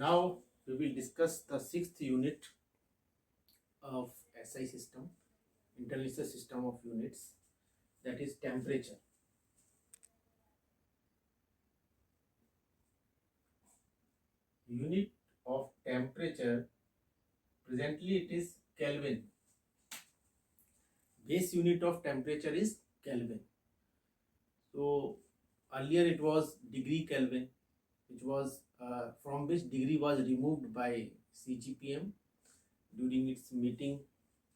Now we will discuss the sixth unit of SI system, internal system of units, that is temperature. Unit of temperature, presently it is Kelvin. Base unit of temperature is Kelvin. So earlier it was degree Kelvin, which was from which degree was removed by CGPM during its meeting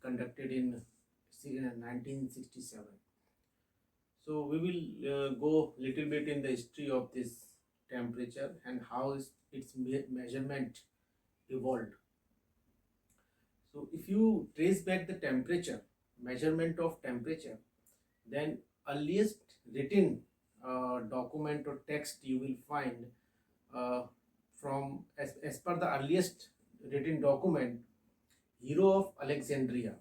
conducted in 1967. So we will go little bit in the history of this temperature and how its measurement evolved. So if you trace back the temperature, measurement of temperature, then earliest written document or text you will find from as per the earliest written document, Hero of Alexandria.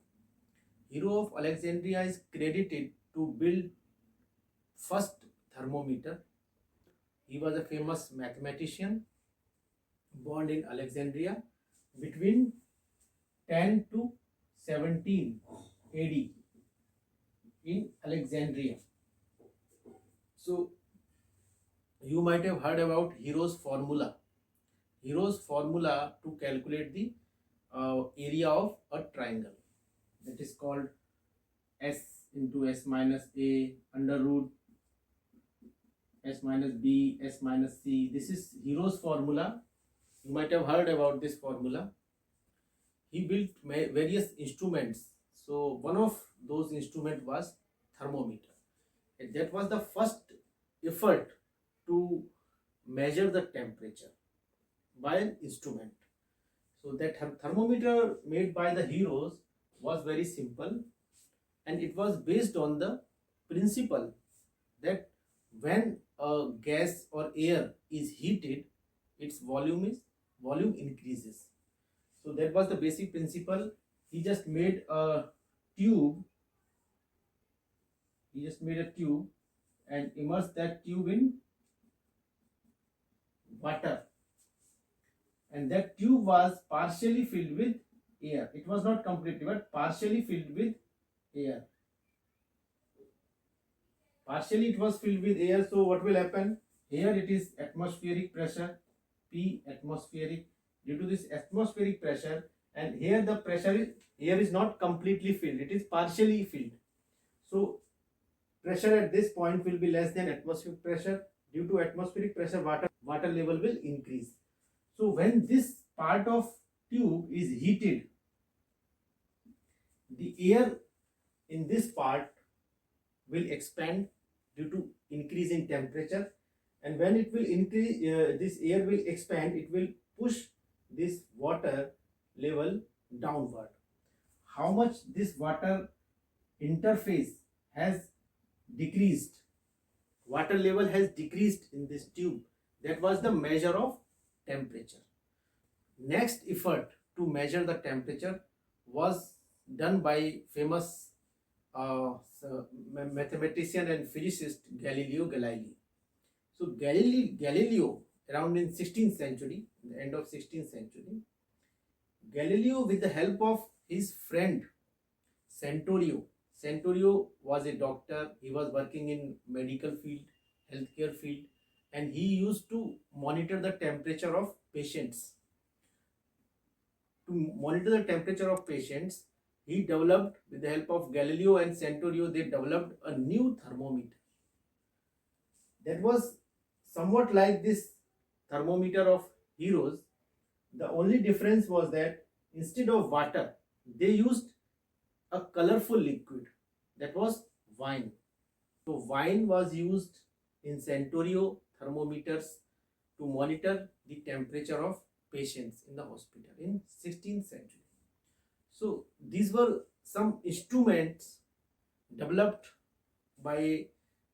Hero of Alexandria is credited to build first thermometer. He was a famous mathematician born in Alexandria between 10 to 17 AD in Alexandria. So you might have heard about Hero's formula. Hero's formula to calculate the area of a triangle, that is called S into S minus A under root S minus B S minus C. This is Hero's formula. You might have heard about this formula. He built various instruments. So one of those instruments was thermometer. And that was the first effort to measure the temperature by an instrument. So that thermometer made by the heroes was very simple, and it was based on the principle that when a gas or air is heated, its volume increases. So that was the basic principle. He just made a tube. And immersed that tube in water, and that tube was partially filled with air. It was not completely, but partially filled with air. Partially it was filled with air. So what will happen? Here it is atmospheric pressure, P atmospheric. Due to this atmospheric pressure, and here the pressure air is not completely filled, it is partially filled. So pressure at this point will be less than atmospheric pressure. Due to atmospheric pressure, water level will increase. So when this part of tube is heated, the air in this part will expand due to increase in temperature, and when it will increase, this air will expand, it will push this water level downward. How much this water interface has decreased, water level has decreased in this tube, that was the measure of temperature. Next effort to measure the temperature was done by famous mathematician and physicist Galileo Galilei. So Galileo around in 16th century, the end of 16th century, Galileo, with the help of his friend Santorio was a doctor. He was working in medical field, healthcare field, and he used to monitor the temperature of patients. To monitor the temperature of patients, he developed, with the help of Galileo and Santorio, they developed a new thermometer that was somewhat like this thermometer of heroes. The only difference was that instead of water, they used a colorful liquid, that was wine. So wine was used in Santorio thermometers to monitor the temperature of patients in the hospital in 16th century. So these were some instruments developed by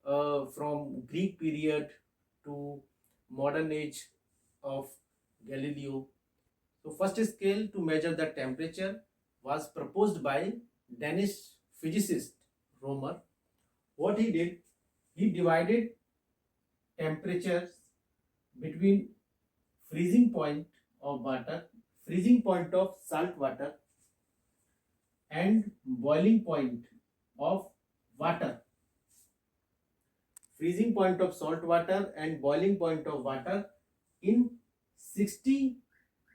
from Greek period to modern age of Galileo. So first scale to measure the temperature was proposed by Danish physicist Romer. What he did, he divided temperatures between freezing point of water, freezing point of salt water, and boiling point of water. Freezing point of salt water and boiling point of water in 60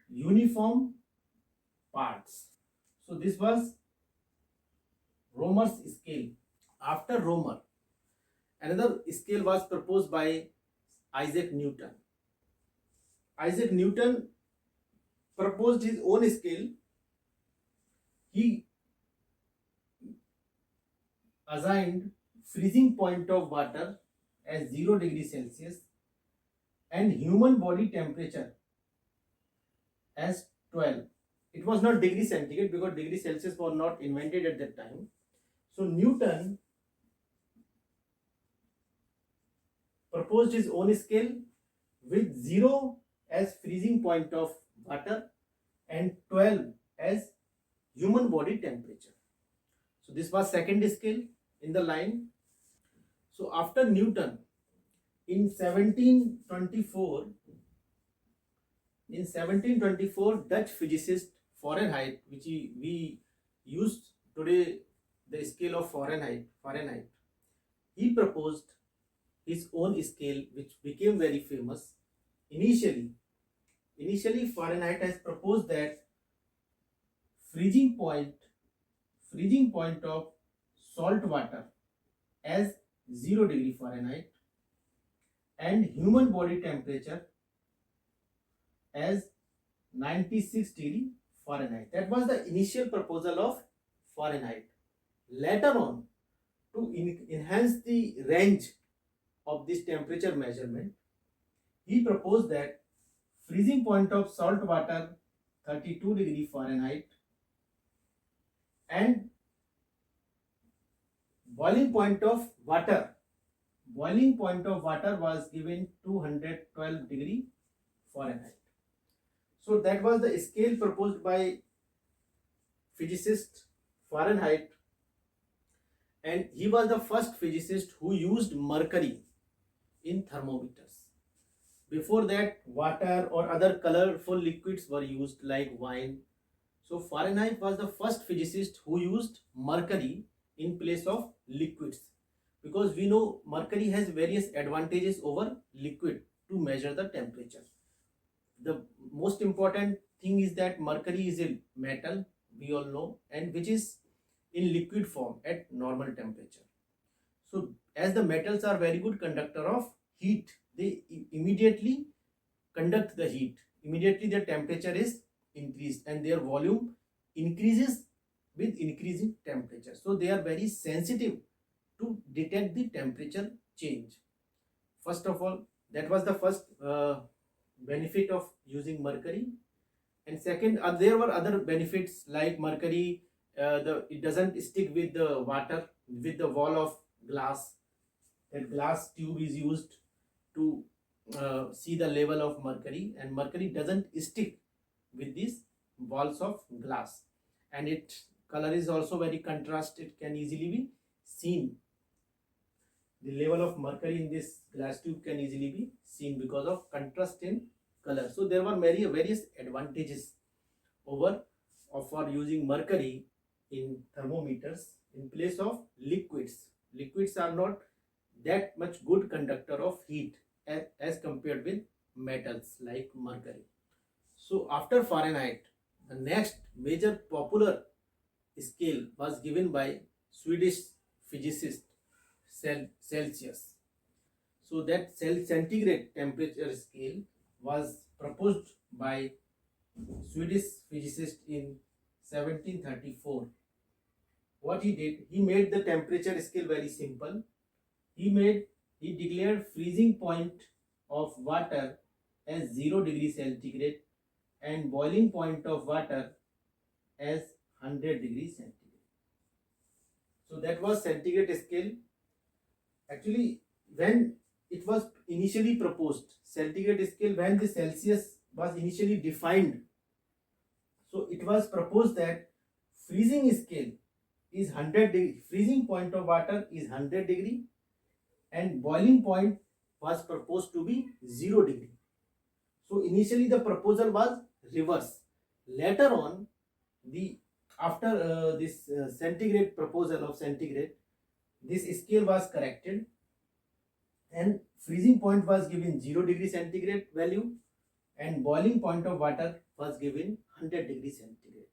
uniform parts. So this was Romer's scale. After Romer, another scale was proposed by Isaac Newton. Isaac Newton proposed his own scale. He assigned freezing point of water as 0 degree Celsius and human body temperature as 12. It was not degree centigrade because degree Celsius was not invented at that time. So Newton proposed his own scale with 0 as freezing point of water and 12 as human body temperature. So this was second scale in the line. So after Newton, in 1724, Dutch physicist Fahrenheit, which we used today the scale of Fahrenheit, he proposed his own scale, which became very famous. Initially Fahrenheit has proposed that freezing point of salt water as 0 degree Fahrenheit and human body temperature as 96 degree Fahrenheit. That was the initial proposal of Fahrenheit. Later on, to enhance the range of this temperature measurement, he proposed that freezing point of salt water 32 degree Fahrenheit and boiling point of water was given 212 degree Fahrenheit. So that was the scale proposed by physicist Fahrenheit, and he was the first physicist who used mercury in thermometers. Before that, water or other colorful liquids were used like wine. So Fahrenheit was the first physicist who used mercury in place of liquids, because we know mercury has various advantages over liquid to measure the temperature. The most important thing is that mercury is a metal, we all know, and which is in liquid form at normal temperature. So as the metals are very good conductor of heat, they immediately conduct the heat. Immediately their temperature is increased and their volume increases with increasing temperature. So they are very sensitive to detect the temperature change. First of all, that was the first benefit of using mercury. And second, there were other benefits like mercury, it doesn't stick with the water, with the wall of glass. That glass tube is used to see the level of mercury, and mercury doesn't stick with these walls of glass, and its color is also very contrast. It can easily be seen. The level of mercury in this glass tube can easily be seen because of contrast in color. So there were various advantages for using mercury in thermometers in place of liquids. Liquids are not that much good conductor of heat as compared with metals like mercury. So after Fahrenheit, the next major popular scale was given by Swedish physicist Celsius. So that centigrade temperature scale was proposed by Swedish physicist in 1734. What he did, he made the temperature scale very simple. He declared freezing point of water as 0 degree centigrade and boiling point of water as 100 degree centigrade. So that was centigrade scale. Actually, when it was initially proposed, centigrade scale, when the Celsius was initially defined, so it was proposed that freezing scale is 100 degree, freezing point of water is 100 degree, and boiling point was proposed to be 0 degree. So initially the proposal was reverse. Later on, the after this centigrade proposal of centigrade, this scale was corrected and freezing point was given 0 degree centigrade value and boiling point of water was given 100 degree centigrade.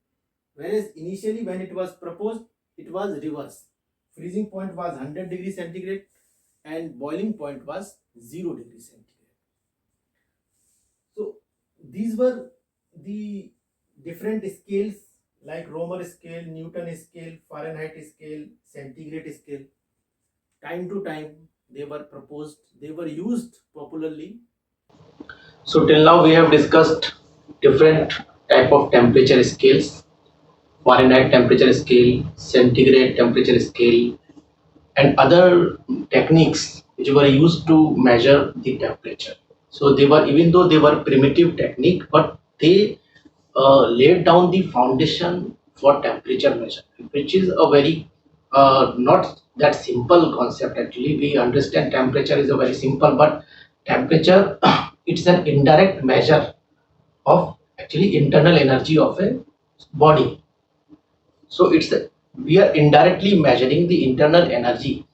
Whereas initially when it was proposed, it was reverse. Freezing point was 100 degree centigrade and boiling point was 0 degree centigrade. So these were the different scales like Romer scale, Newton scale, Fahrenheit scale, centigrade scale. Time to time they were proposed, they were used popularly. So till now we have discussed different type of temperature scales: Fahrenheit temperature scale, centigrade temperature scale, and other techniques which were used to measure the temperature. So they were, even though they were primitive technique, but they laid down the foundation for temperature measurement, which is a very not that simple concept. Actually, we understand temperature is a very simple, but temperature it's an indirect measure of actually internal energy of a body. So we are indirectly measuring the internal energy,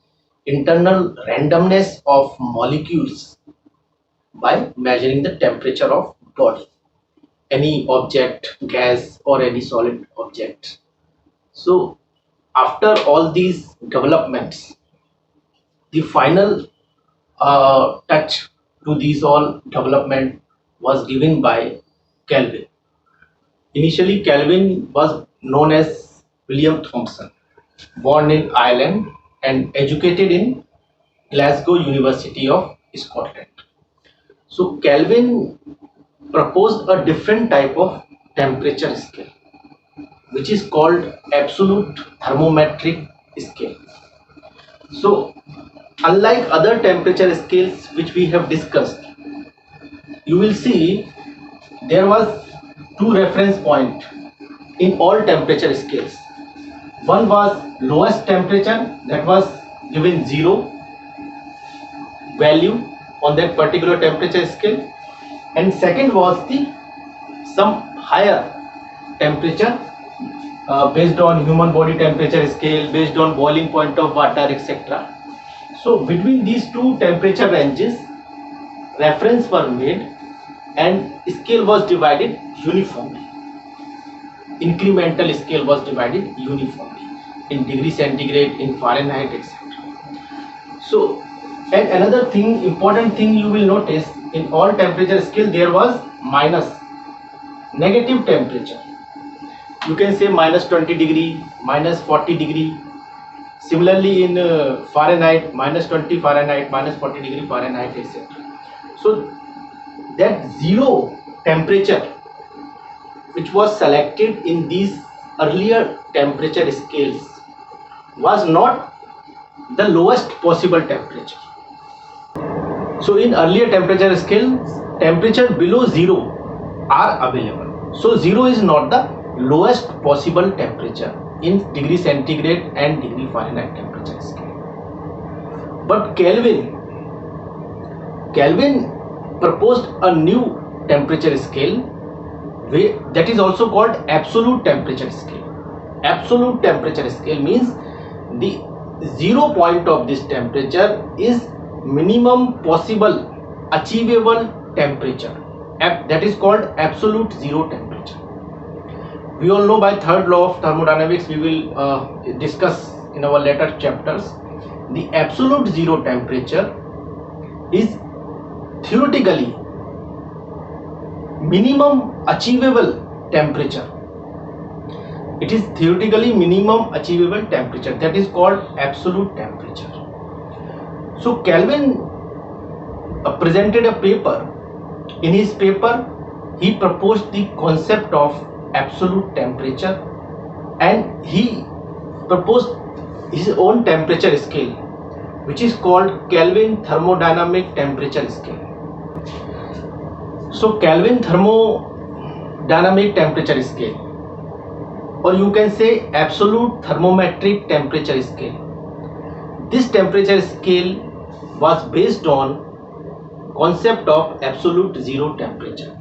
internal randomness of molecules by measuring the temperature of body, any object, gas or any solid object. So after all these developments, the final touch to these all development was given by Kelvin. Initially, Kelvin was known as William Thomson, born in Ireland and educated in Glasgow University of Scotland. So Kelvin proposed a different type of temperature scale, which is called absolute thermometric scale. So unlike other temperature scales which we have discussed, you will see there was two reference point in all temperature scales. One was lowest temperature, that was given 0 value on that particular temperature scale, and second was the some higher temperature based on human body temperature scale, based on boiling point of water, etc. So between these two temperature ranges, reference were made and scale was divided uniformly. Incremental scale was divided uniformly in degree centigrade, in Fahrenheit, etc. So, and another thing, important thing you will notice, in all temperature scale there was minus, negative temperature. You can say minus 20 degree, minus 40 degree. Similarly in Fahrenheit, minus 20 Fahrenheit, minus 40 degree Fahrenheit, etc. So that 0 temperature which was selected in these earlier temperature scales was not the lowest possible temperature. So in earlier temperature scales, temperature below 0 are available. So 0 is not the lowest possible temperature in degree centigrade and degree Fahrenheit temperature scale. But Kelvin proposed a new temperature scale that is also called absolute temperature scale. Absolute temperature scale means the 0 point of this temperature is minimum possible achievable temperature. That is called absolute 0 temperature. We all know by third law of thermodynamics, we will discuss in our later chapters. The absolute 0 temperature is theoretically minimum achievable temperature. It is theoretically minimum achievable temperature, that is called absolute temperature. So Kelvin presented a paper. In his paper, he proposed the concept of absolute temperature and he proposed his own temperature scale, which is called Kelvin thermodynamic temperature scale. So Kelvin thermodynamic temperature scale, or you can say absolute thermometric temperature scale. This temperature scale was based on concept of absolute 0 temperature.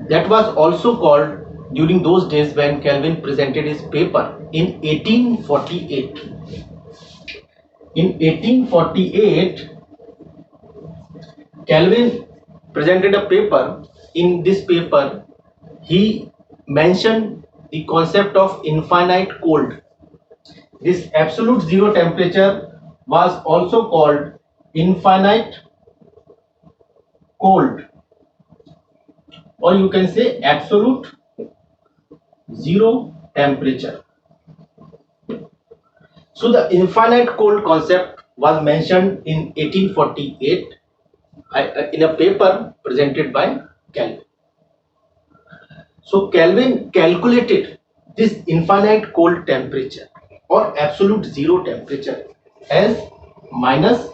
That was also called during those days when Kelvin presented his paper in 1848. In 1848, Kelvin presented a paper. In this paper, he mentioned the concept of infinite cold. This absolute zero temperature was also called infinite cold, or you can say absolute zero temperature. So the infinite cold concept was mentioned in 1848 in a paper presented by Kelvin. So Kelvin calculated this infinite cold temperature or absolute zero temperature as minus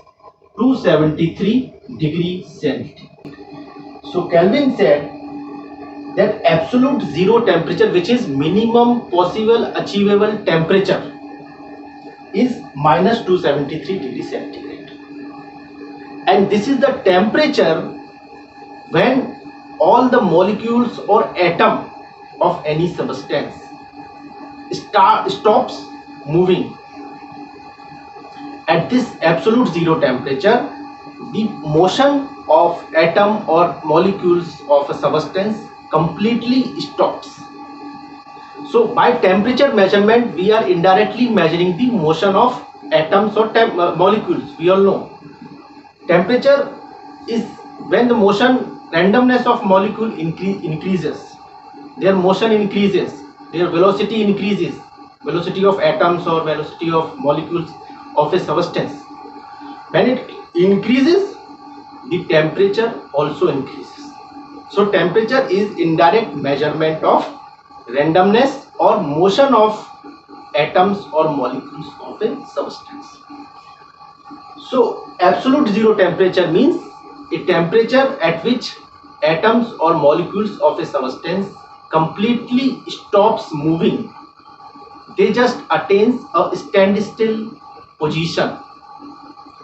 273 degrees Celsius. So Kelvin said that absolute zero temperature, which is minimum possible achievable temperature, is minus 273 degrees centigrade, and this is the temperature when all the molecules or atom of any substance stops moving. At this absolute zero temperature, the motion of atom or molecules of a substance completely stops. So by temperature measurement, we are indirectly measuring the motion of atoms or molecules. We all know temperature is when the motion randomness of molecule increases, their motion increases, their velocity increases, velocity of atoms or velocity of molecules of a substance. When it increases, the temperature also increases. So temperature is indirect measurement of randomness or motion of atoms or molecules of a substance. So absolute zero temperature means a temperature at which atoms or molecules of a substance completely stops moving. They just attains a standstill position.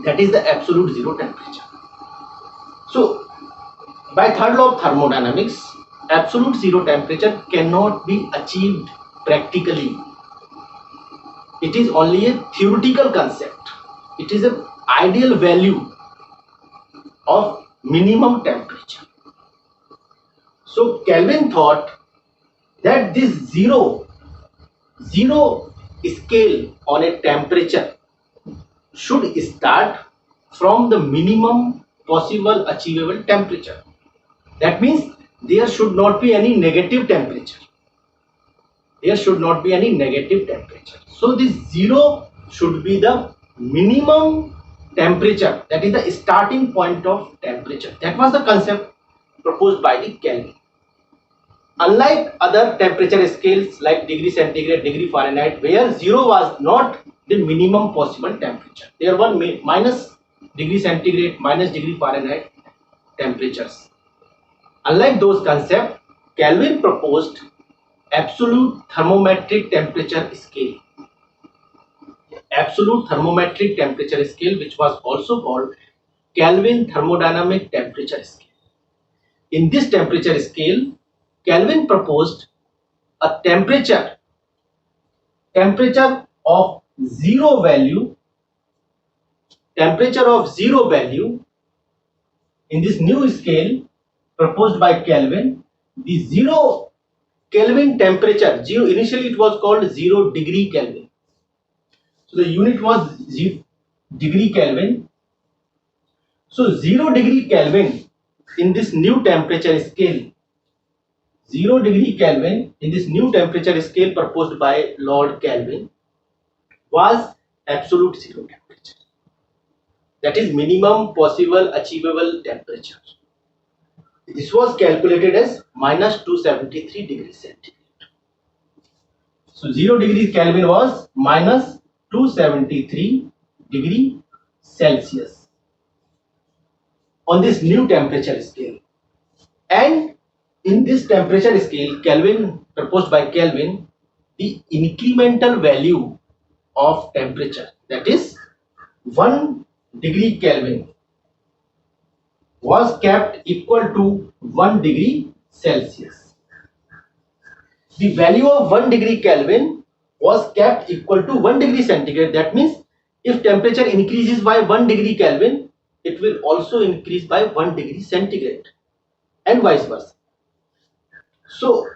That is the absolute zero temperature. So by third law of thermodynamics, absolute zero temperature cannot be achieved practically. It is only a theoretical concept. It is an ideal value of minimum temperature. So Kelvin thought that this zero scale on a temperature should start from the minimum possible achievable temperature. That means there should not be any negative temperature. There should not be any negative temperature. So this zero should be the minimum temperature, that is the starting point of temperature. That was the concept proposed by the Kelvin. Unlike other temperature scales like degree centigrade, degree Fahrenheit, where zero was not the minimum possible temperature, there were minus degree centigrade, minus degree Fahrenheit temperatures. Unlike those concepts, Kelvin proposed absolute thermometric temperature scale. Absolute thermometric temperature scale, which was also called Kelvin thermodynamic temperature scale. In this temperature scale, Kelvin proposed a temperature of zero value, in this new scale proposed by Kelvin. The zero Kelvin temperature, initially it was called 0 degree Kelvin. So the unit was degree Kelvin. So 0 degree Kelvin in this new temperature scale, 0 degree Kelvin in this new temperature scale proposed by Lord Kelvin was absolute zero temperature. That is minimum possible achievable temperature. This was calculated as minus 273 degrees centigrade. So 0 degree Kelvin was minus 273 degree Celsius on this new temperature scale. And in this temperature scale, Kelvin proposed by Kelvin, the incremental value of temperature, that is 1 degree Kelvin, was kept equal to 1 degree Celsius. The value of 1 degree Kelvin was kept equal to 1 degree centigrade. That means if temperature increases by 1 degree Kelvin, it will also increase by 1 degree centigrade and vice versa. So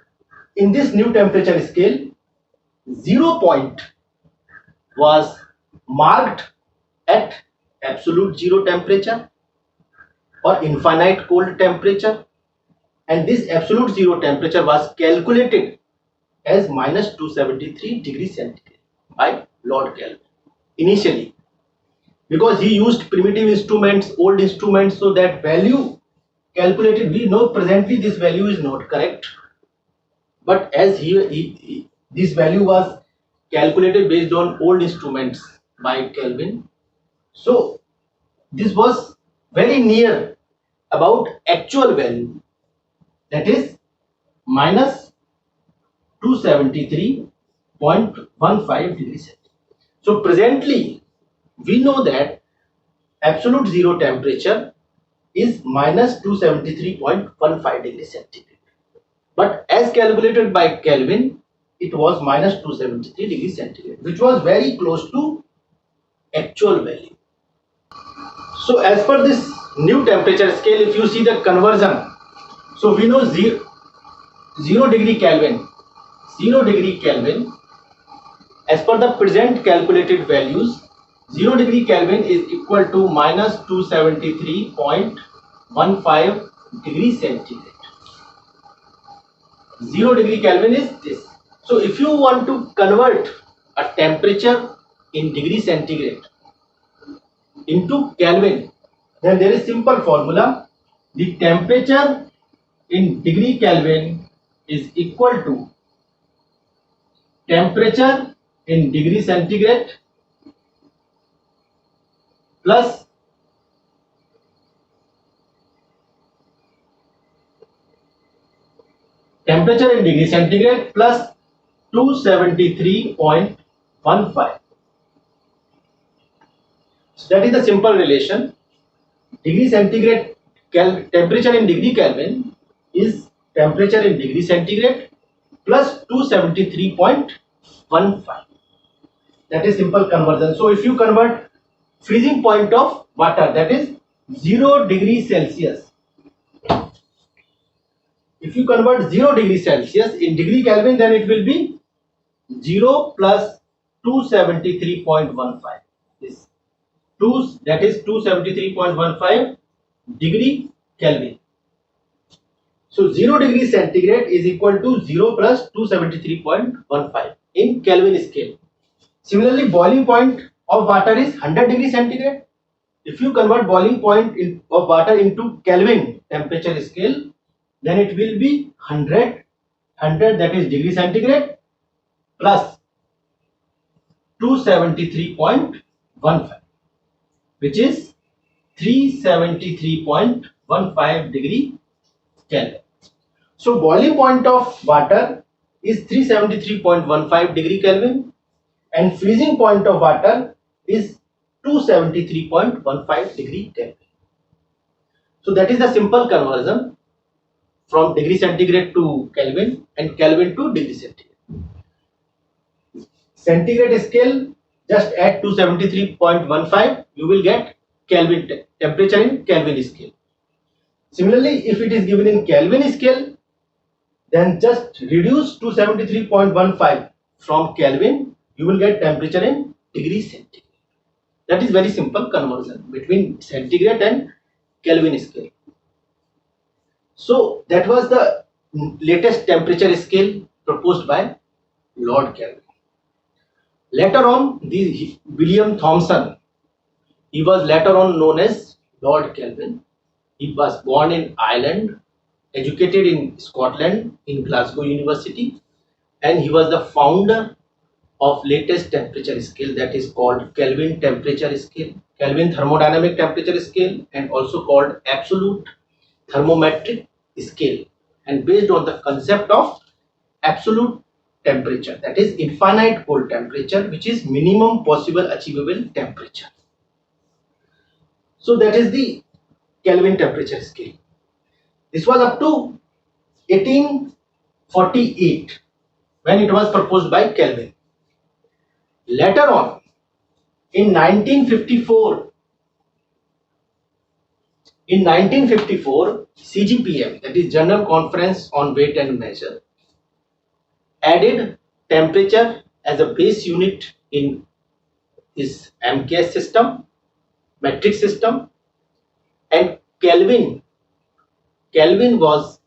in this new temperature scale, 0 point was marked at absolute zero temperature or infinite cold temperature, and this absolute zero temperature was calculated as minus 273 degrees centigrade by Lord Kelvin initially, because he used primitive instruments, old instruments, so that value calculated, we know presently this value is not correct, but as this value was calculated based on old instruments by Kelvin, so this was very near about actual value, that is minus 273.15 degrees centigrade. So presently we know that absolute zero temperature is minus 273.15 degrees centigrade, but as calculated by Kelvin, it was minus 273 degrees centigrade, which was very close to actual value. So as per this new temperature scale, if you see the conversion, so we know 0 degree Kelvin, 0 degree Kelvin, as per the present calculated values, 0 degree Kelvin is equal to minus 273.15 degrees centigrade. 0 degree Kelvin is this. So if you want to convert a temperature in degree centigrade into Kelvin, then there is simple formula. The temperature in degree Kelvin is equal to temperature in degree centigrade plus temperature in degree centigrade plus 273.15. So that is the simple relation. Degree centigrade temperature in degree Kelvin is temperature in degree centigrade plus 273.15. That is simple conversion. So if you convert freezing point of water, that is 0 degree Celsius. If you convert 0 degree Celsius in degree Kelvin, then it will be 0 plus 273.15. This 2, that is 273.15 degree Kelvin. So 0 degree centigrade is equal to 0 plus 273.15 in Kelvin scale. Similarly, boiling point of water is 100 degree centigrade. If you convert boiling point of water into Kelvin temperature scale, then it will be 100, that is degree centigrade plus 273.15, which is 373.15 degree Kelvin. So boiling point of water is 373.15 degree Kelvin and freezing point of water is 273.15 degree Kelvin. So that is the simple conversion from degree centigrade to Kelvin and Kelvin to degree centigrade. Centigrade scale, just add 273.15, you will get Kelvin temperature in Kelvin scale. Similarly, if it is given in Kelvin scale, then just reduce 273.15 from Kelvin, you will get temperature in degree centigrade. That is very simple conversion between centigrade and Kelvin scale. So that was the latest temperature scale proposed by Lord Kelvin. Later on, William Thomson, he was later on known as Lord Kelvin. He was born in Ireland, educated in Scotland in Glasgow University, and he was the founder of latest temperature scale, that is called Kelvin temperature scale, Kelvin thermodynamic temperature scale, and also called absolute thermometric scale, and based on the concept of absolute temperature, that is infinite cold temperature, which is minimum possible achievable temperature. So that is the Kelvin temperature scale. This was up to 1848 when it was proposed by Kelvin. Later on, in 1954, CGPM, that is General Conference on Weight and Measure, added temperature as a base unit in his MKS system, metric system, and Kelvin was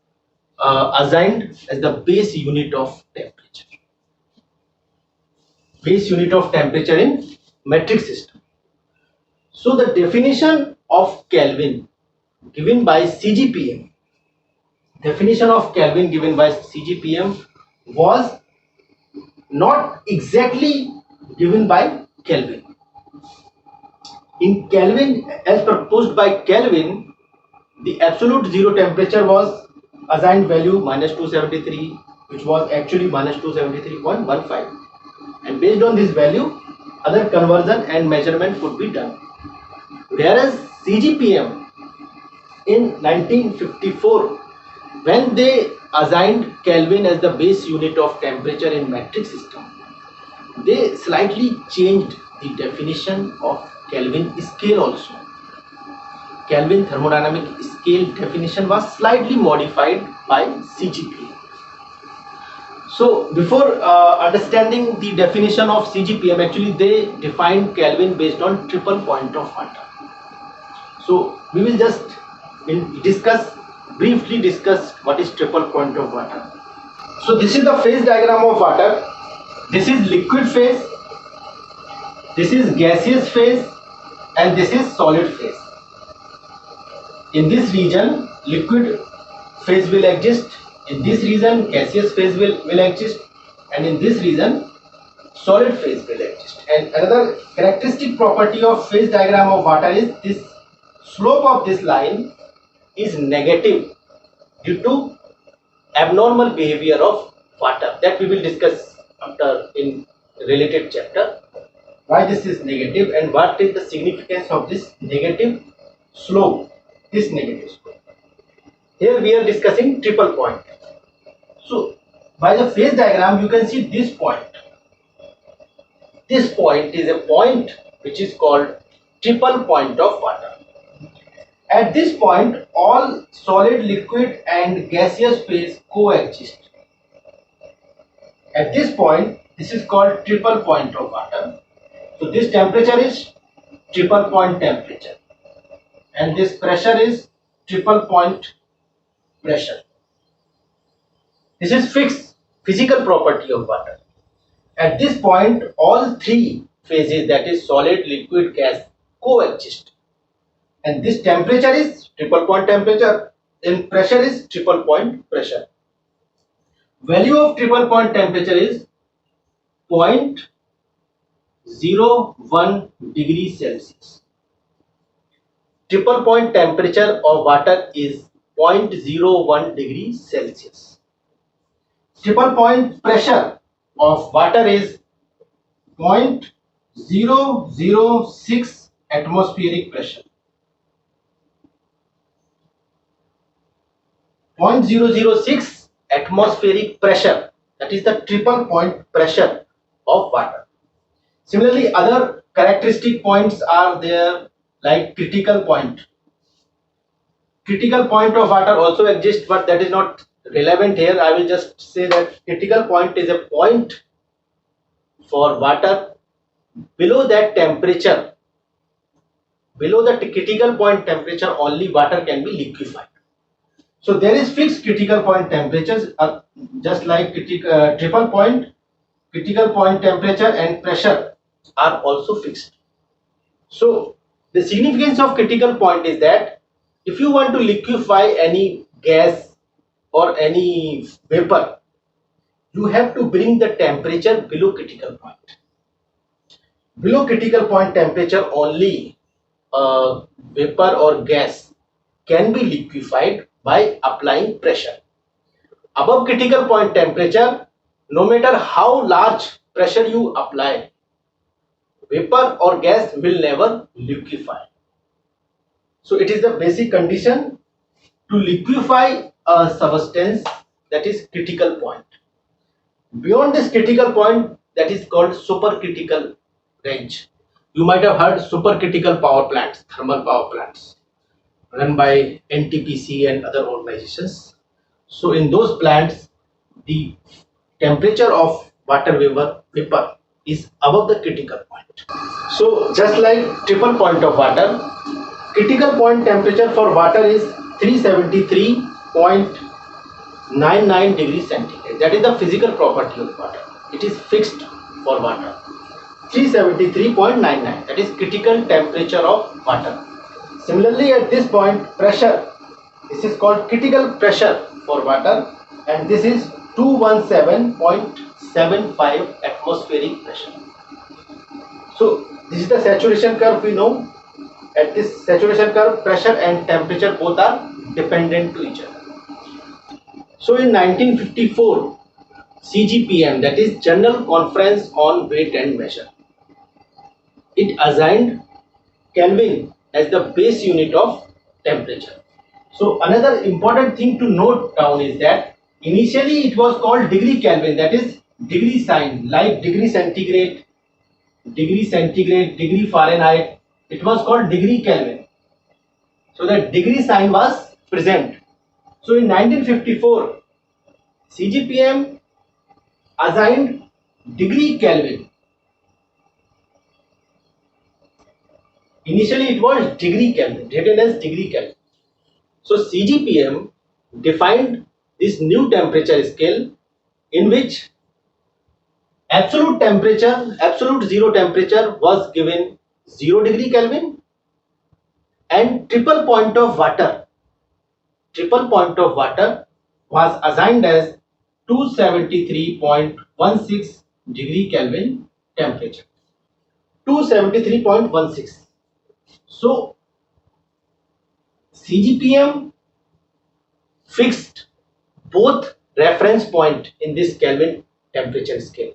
assigned as the base unit of temperature in metric system. So the definition of Kelvin given by CGPM was not exactly given by Kelvin. In Kelvin, as proposed by Kelvin, the absolute zero temperature was assigned value -273, which was actually -273.15, and based on this value, other conversion and measurement could be done. Whereas CGPM in 1954, when they assigned Kelvin as the base unit of temperature in metric system, they slightly changed the definition of Kelvin scale also. Kelvin thermodynamic scale definition was slightly modified by CGPM. So before understanding the definition of CGPM, actually they defined Kelvin based on triple point of water. So we will just briefly discuss what is triple point of water. So this is the phase diagram of water. This is liquid phase, this is gaseous phase, and this is solid phase. In this region, liquid phase will exist. In this region, gaseous phase will exist, and in this region, solid phase will exist. And another characteristic property of phase diagram of water is this slope of this line is negative due to abnormal behavior of water, that we will discuss after in related chapter. Why this is negative and what is the significance of this negative slope, Here we are discussing triple point. So by the phase diagram you can see this point. This point is a point which is called triple point of water. At this point, all solid, liquid and gaseous phase coexist. At this point, this is called triple point of water. So this temperature is triple point temperature, and this pressure is triple point pressure. This is fixed physical property of water. At this point, all three phases, that is solid, liquid, gas, coexist. And this temperature is triple point temperature and pressure is triple point pressure. Value of triple point temperature is 0.01 degrees Celsius. Triple point temperature of water is 0.01 degrees Celsius. Triple point pressure of water is 0.006 atmospheric pressure. 0.006 atmospheric pressure, that is the triple point pressure of water. Similarly, other characteristic points are there, like critical point. Critical point of water also exists, but that is not relevant here. I will just say that critical point is a point for water below that temperature. Below the critical point temperature, only water can be liquefied. So there is fixed critical point temperatures, just like triple point, critical point temperature and pressure are also fixed. So the significance of critical point is that if you want to liquefy any gas or any vapor, you have to bring the temperature below critical point. Below critical point temperature, only vapor or gas can be liquefied by applying pressure. Above critical point temperature, no matter how large pressure you apply, vapor or gas will never liquefy. So it is the basic condition to liquefy a substance that is critical point. Beyond this critical point, that is called supercritical range. You might have heard supercritical power plants, thermal power plants run by NTPC and other organizations. So in those plants, the temperature of water vapor is above the critical point. So just like triple point of water, critical point temperature for water is 373.99 degrees centigrade. That is the physical property of water. It is fixed for water. 373.99, that is critical temperature of water. Similarly, at this point, pressure, this is called critical pressure for water, and this is 217.75 atmospheric pressure. So this is the saturation curve. We know at this saturation curve, pressure and temperature both are dependent to each other. So in 1954, CGPM, that is General Conference on Weight and Measure, it assigned Kelvin as the base unit of temperature. So another important thing to note down is that initially it was called degree Kelvin, that is degree sign, like degree centigrade, degree Fahrenheit. It was called degree Kelvin. So that degree sign was present. So in 1954, CGPM assigned degree Kelvin. Initially it was degree Kelvin, written as degree Kelvin. So CGPM defined this new temperature scale in which absolute temperature, absolute zero temperature was given 0 degree Kelvin, and triple point of water was assigned as 273.16 degree Kelvin temperature. 273.16. So CGPM fixed both reference point in this Kelvin temperature scale.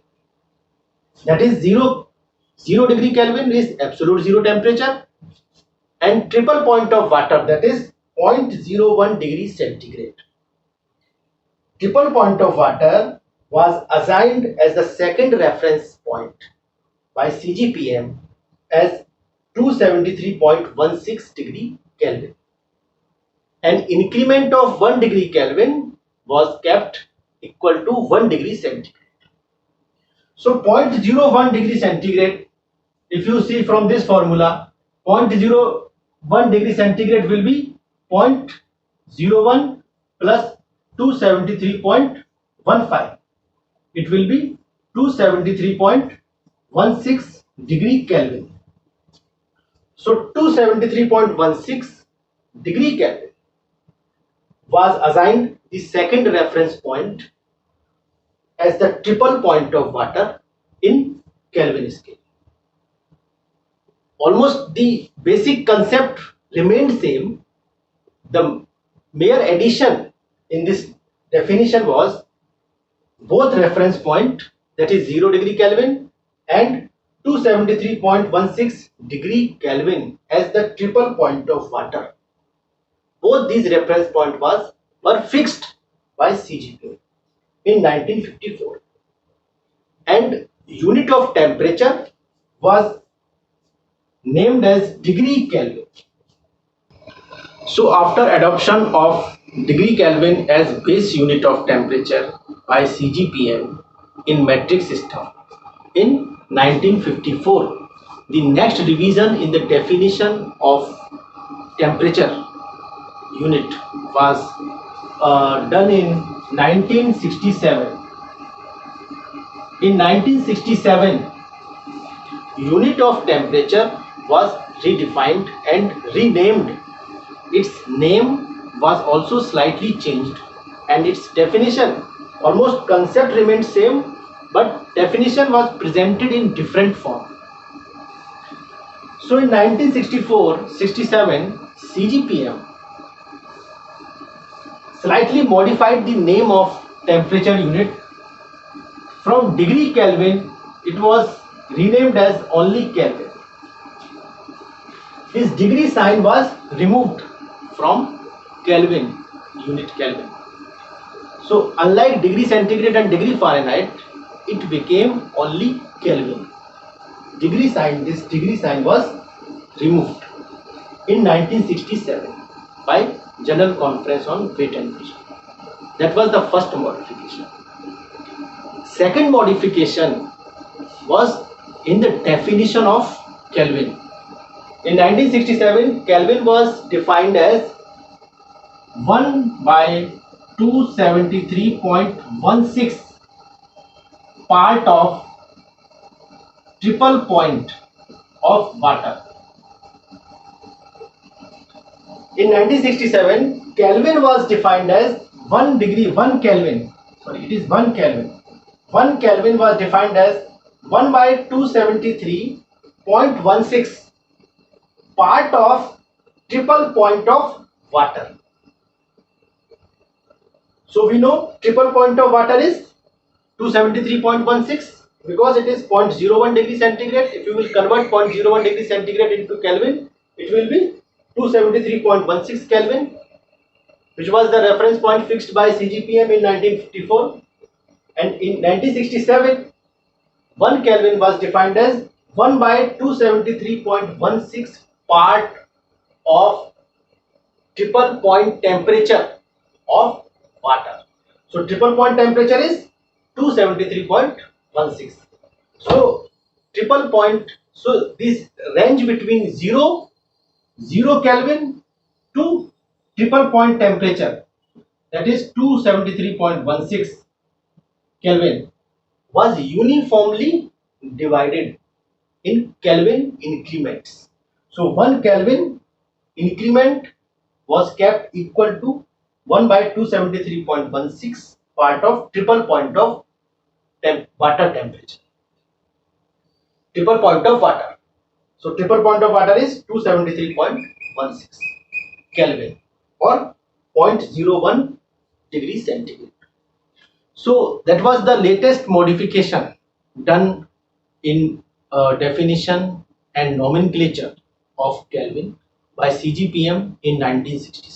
That is 0 degree Kelvin is absolute zero temperature, and triple point of water, that is 0.01 degree centigrade. Triple point of water was assigned as the second reference point by CGPM as 273.16 degree Kelvin. An increment of 1 degree Kelvin was kept equal to 1 degree centigrade. So 0.01 degree centigrade, if you see from this formula, 0.01 degree centigrade will be 0.01 plus 273.15. It will be 273.16 degree Kelvin. So 273.16 degree Kelvin was assigned the second reference point as the triple point of water in Kelvin scale. Almost the basic concept remained same. The mere addition in this definition was both reference point, that is 0 degree Kelvin, and 273.16 degree Kelvin as the triple point of water. Both these reference point were fixed by CGPM in 1954, and unit of temperature was named as degree Kelvin. So after adoption of degree Kelvin as base unit of temperature by CGPM in metric system in 1954, the next revision in the definition of temperature unit was done in 1967. In 1967, unit of temperature was redefined and renamed. Its name was also slightly changed, and its definition, almost concept remained same, but definition was presented in different form. So in 1964-67, CGPM slightly modified the name of temperature unit. From degree Kelvin, it was renamed as only Kelvin. This degree sign was removed from Kelvin, unit Kelvin. So unlike degree centigrade and degree Fahrenheit, it became only Kelvin. This degree sign was removed in 1967 by General Conference on Weight and Measure. That was the first modification. Second modification was in the definition of Kelvin. In 1967, Kelvin was defined as 1 by 273.16 part of triple point of water. In 1967, Kelvin was defined as 1 degree, 1 Kelvin. Sorry, it is 1 Kelvin. 1 Kelvin was defined as 1 by 273.16 part of triple point of water. So we know triple point of water is 273.16 because it is 0.01 degree centigrade. If you will convert 0.01 degree centigrade into Kelvin, it will be 273.16 Kelvin, which was the reference point fixed by CGPM in 1954. And in 1967, 1 Kelvin was defined as 1 by 273.16 part of triple point temperature of water. So triple point temperature is 273.16. So triple point, so this range between 0 Kelvin to triple point temperature, that is 273.16 Kelvin, was uniformly divided in Kelvin increments. So 1 Kelvin increment was kept equal to 1 by 273.16 part of triple point of water temperature. Triple point of water. So triple point of water is 273.16 Kelvin or 0.01 degree centigrade. So that was the latest modification done in definition and nomenclature of Kelvin by CGPM in 1967.